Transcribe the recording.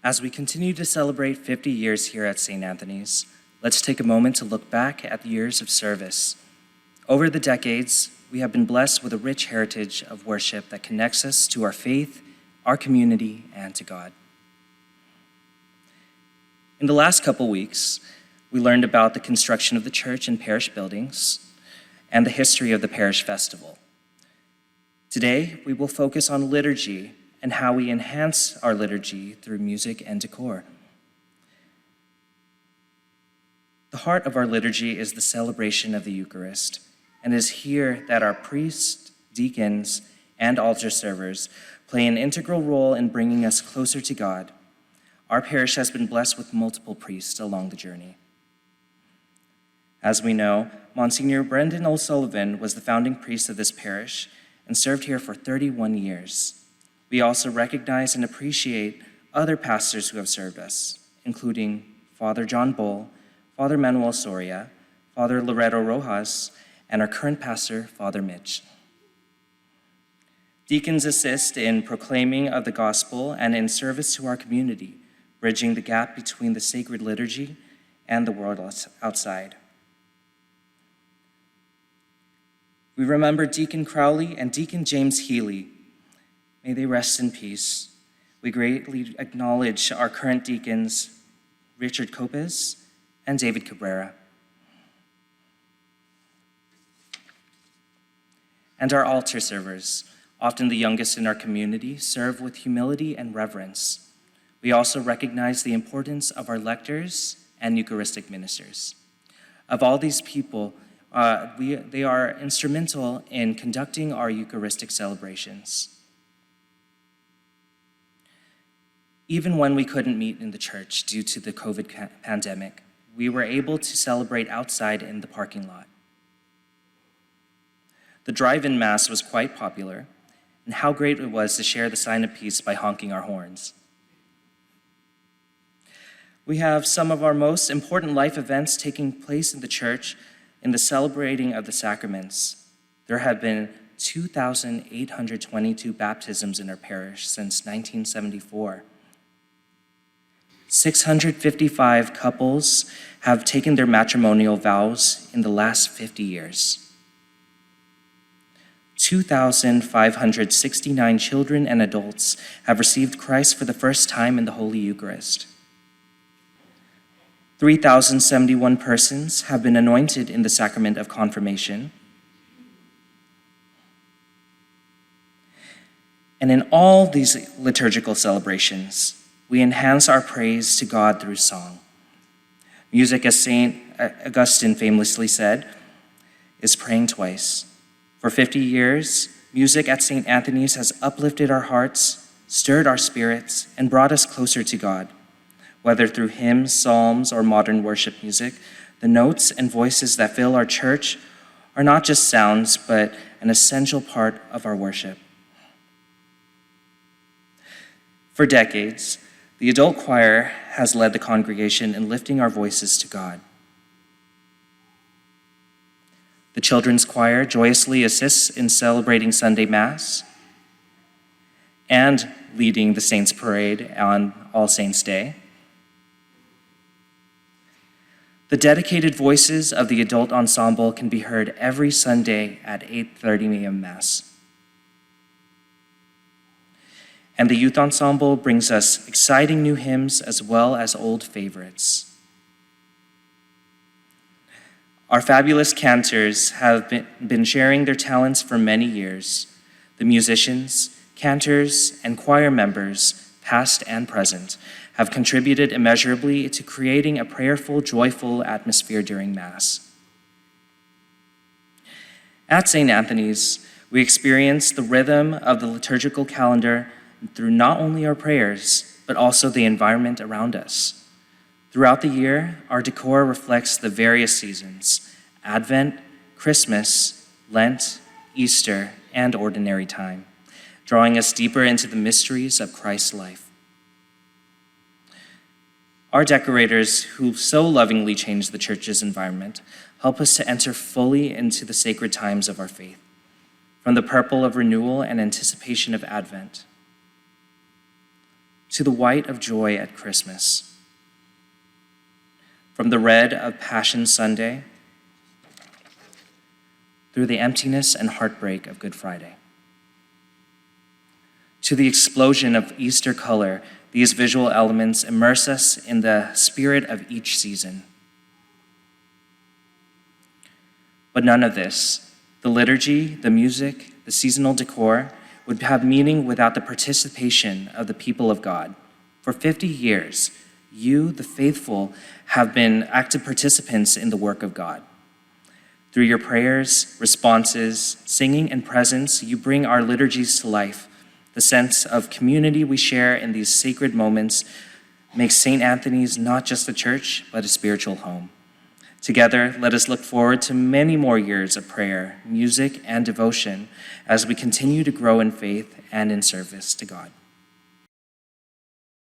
As we continue to celebrate 50 years here at St. Anthony's, let's take a moment to look back at the years of service. Over the decades, we have been blessed with a rich heritage of worship that connects us to our faith, our community, and to God. In the last couple weeks, we learned about the construction of the church and parish buildings and the history of the parish festival. Today, we will focus on liturgy and how we enhance our liturgy through music and decor. The heart of our liturgy is the celebration of the Eucharist, and it is here that our priests, deacons, and altar servers play an integral role in bringing us closer to God. Our parish has been blessed with multiple priests along the journey. As we know, Monsignor Brendan O'Sullivan was the founding priest of this parish and served here for 31 years. We also recognize and appreciate other pastors who have served us, including Father John Bull, Father Manuel Soria, Father Loreto Rojas, and our current pastor, Father Mitch. Deacons assist in proclaiming of the gospel and in service to our community, bridging the gap between the sacred liturgy and the world outside. We remember Deacon Crowley and Deacon James Healy. May they rest in peace. We greatly acknowledge our current deacons, Richard Copes and David Cabrera. And our altar servers, often the youngest in our community, serve with humility and reverence. We also recognize the importance of our lectors and Eucharistic ministers. Of all these people, they are instrumental in conducting our Eucharistic celebrations. Even when we couldn't meet in the church due to the COVID pandemic, we were able to celebrate outside in the parking lot. The drive-in mass was quite popular, and how great it was to share the sign of peace by honking our horns. We have some of our most important life events taking place in the church in the celebrating of the sacraments. There have been 2,822 baptisms in our parish since 1974. 655 couples have taken their matrimonial vows in the last 50 years. 2,569 children and adults have received Christ for the first time in the Holy Eucharist. 3,071 persons have been anointed in the sacrament of confirmation. And in all these liturgical celebrations, we enhance our praise to God through song. Music, as St. Augustine famously said, is praying twice. For 50 years, music at St. Anthony's has uplifted our hearts, stirred our spirits, and brought us closer to God. Whether through hymns, psalms, or modern worship music, the notes and voices that fill our church are not just sounds, but an essential part of our worship. For decades, the adult choir has led the congregation in lifting our voices to God. The children's choir joyously assists in celebrating Sunday Mass and leading the Saints' Parade on All Saints' Day. The dedicated voices of the adult ensemble can be heard every Sunday at 8:30 a.m. Mass. And the youth ensemble brings us exciting new hymns as well as old favorites. Our fabulous cantors have been sharing their talents for many years. The musicians, cantors, and choir members, past and present, have contributed immeasurably to creating a prayerful, joyful atmosphere during Mass. At St. Anthony's, we experience the rhythm of the liturgical calendar through not only our prayers, but also the environment around us. Throughout the year, our decor reflects the various seasons: Advent, Christmas, Lent, Easter, and ordinary time, drawing us deeper into the mysteries of Christ's life. Our decorators, who so lovingly change the church's environment, help us to enter fully into the sacred times of our faith, from the purple of renewal and anticipation of Advent. to the white of joy at Christmas, from the red of Passion Sunday through the emptiness and heartbreak of Good Friday. To the explosion of Easter color, these visual elements immerse us in the spirit of each season. But none of this, the liturgy, the music, the seasonal decor, would have meaning without the participation of the people of God. For 50 years, you, the faithful, have been active participants in the work of God. Through your prayers, responses, singing, and presence, you bring our liturgies to life. The sense of community we share in these sacred moments makes St. Anthony's not just a church, but a spiritual home. Together, let us look forward to many more years of prayer, music, and devotion as we continue to grow in faith and in service to God.